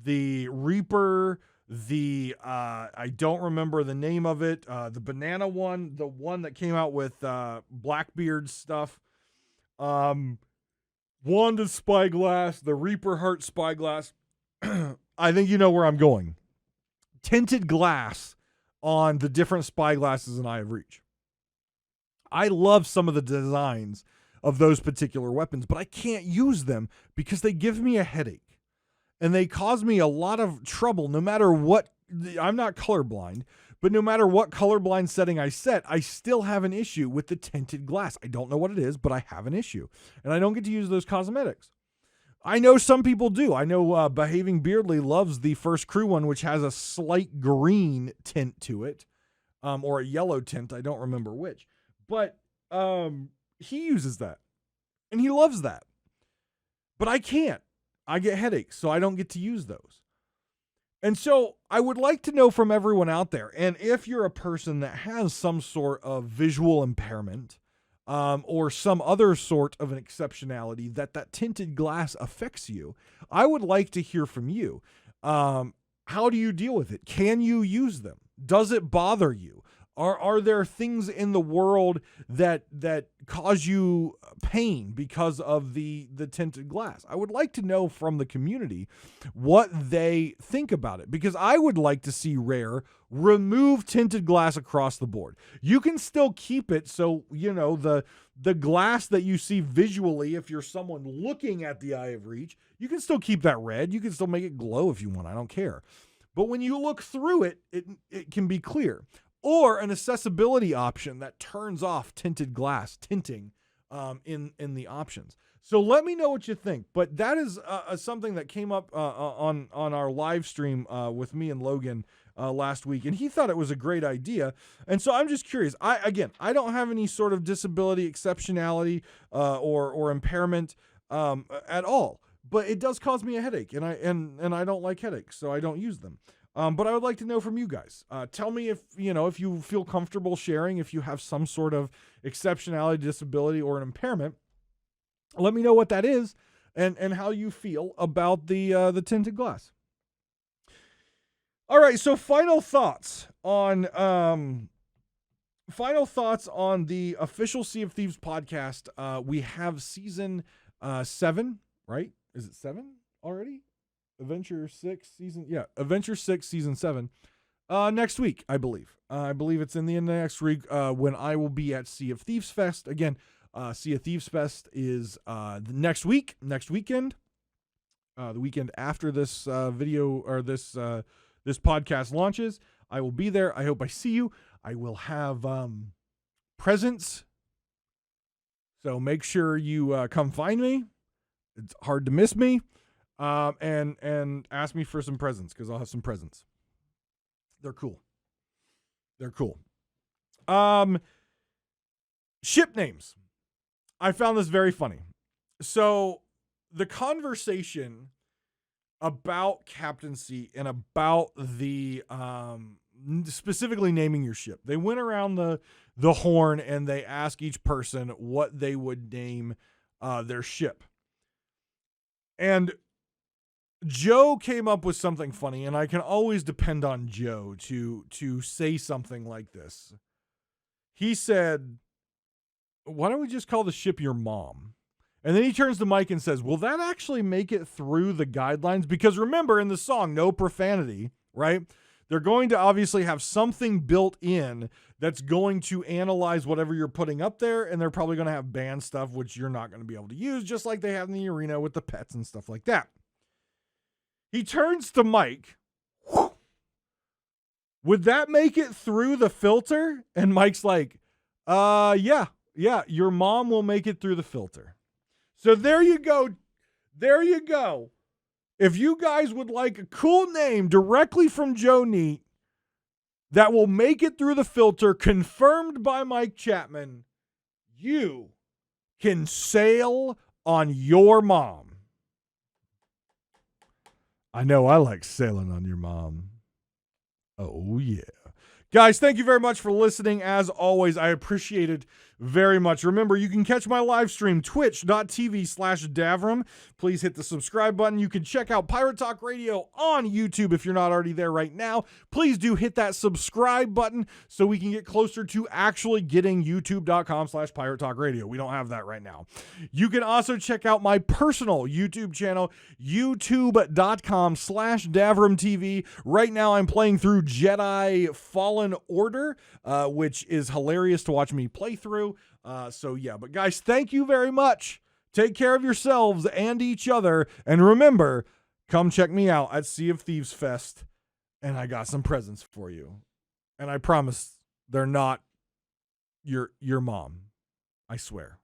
the Reaper, the I don't remember the name of it, the banana one, the one that came out with Blackbeard's stuff, Wanda's Spyglass, the Reaper Heart Spyglass. I think you know where I'm going. Tinted glass on the different spyglasses in Eye of Reach. I love some of the designs of those particular weapons, but I can't use them because they give me a headache. And they cause me a lot of trouble no matter what. I'm not colorblind, but no matter what colorblind setting I set, I still have an issue with the tinted glass. I don't know what it is, but I have an issue. And I don't get to use those cosmetics. I know some people do. I know Behaving Beardly loves the first crew one, which has a slight green tint to it, or a yellow tint. I don't remember which. But he uses that, and he loves that. But I can't. I get headaches, so I don't get to use those. And so I would like to know from everyone out there, and if you're a person that has some sort of visual impairment, or some other sort of an exceptionality that tinted glass affects you, I would like to hear from you. How do you deal with it? Can you use them? Does it bother you? Are there things in the world that cause you pain because of the tinted glass? I would like to know from the community what they think about it, because I would like to see Rare remove tinted glass across the board. You can still keep it, so the glass that you see visually, if you're someone looking at the Eye of Reach, you can still keep that red. You can still make it glow if you want. I don't care. But when you look through it, it can be clear. Or an accessibility option that turns off tinted glass tinting in the options. So let me know what you think. But that is something that came up on our live stream with me and Logan last week, and he thought it was a great idea. And so I'm just curious. I don't have any sort of disability, exceptionality, or impairment at all, but it does cause me a headache, and I don't like headaches, so I don't use them. But I would like to know from you guys. Tell me if you feel comfortable sharing, if you have some sort of exceptionality, disability, or an impairment. Let me know what that is and how you feel about the tinted glass. All right, so final thoughts on the official Sea of Thieves podcast. We have season 7, right? Is it 7 already? Adventure 6 season 7 next week, I believe. I believe it's in the end of next week when I will be at Sea of Thieves Fest. Again, Sea of Thieves Fest is the next weekend, the weekend after this video or this podcast launches. I will be there. I hope I see you. I will have presents, so make sure you come find me. It's hard to miss me. And ask me for some presents, because I'll have some presents. They're cool. Ship names. I found this very funny. So the conversation about captaincy and about the specifically naming your ship, they went around the horn and they asked each person what they would name their ship. And Joe came up with something funny, and I can always depend on Joe to say something like this. He said, "Why don't we just call the ship your mom?" And then he turns to Mike and says, "Will that actually make it through the guidelines?" Because remember, in the song, no profanity, right? They're going to obviously have something built in that's going to analyze whatever you're putting up there, and they're probably going to have banned stuff, which you're not going to be able to use, just like they have in the arena with the pets and stuff like that. He turns to Mike. "Would that make it through the filter?" And Mike's like, yeah, your mom will make it through the filter. So there you go. If you guys would like a cool name directly from Joe Neat that will make it through the filter, confirmed by Mike Chapman, you can sail on your mom. I know I like sailing on your mom. Oh, yeah. Guys, thank you very much for listening. As always, I appreciate it very much. Remember, you can catch my live stream, twitch.tv/Davrim. Please hit the subscribe button. You can check out Pirate Talk Radio on YouTube if you're not already there right now. Please do hit that subscribe button so we can get closer to actually getting youtube.com/Pirate Talk Radio. We don't have that right now. You can also check out my personal YouTube channel, youtube.com/DavrimTV. Right now, I'm playing through Jedi Fallen Order, which is hilarious to watch me play through. But guys, thank you very much. Take care of yourselves and each other. And remember, come check me out at Sea of Thieves Fest. And I got some presents for you. And I promise they're not your mom. I swear.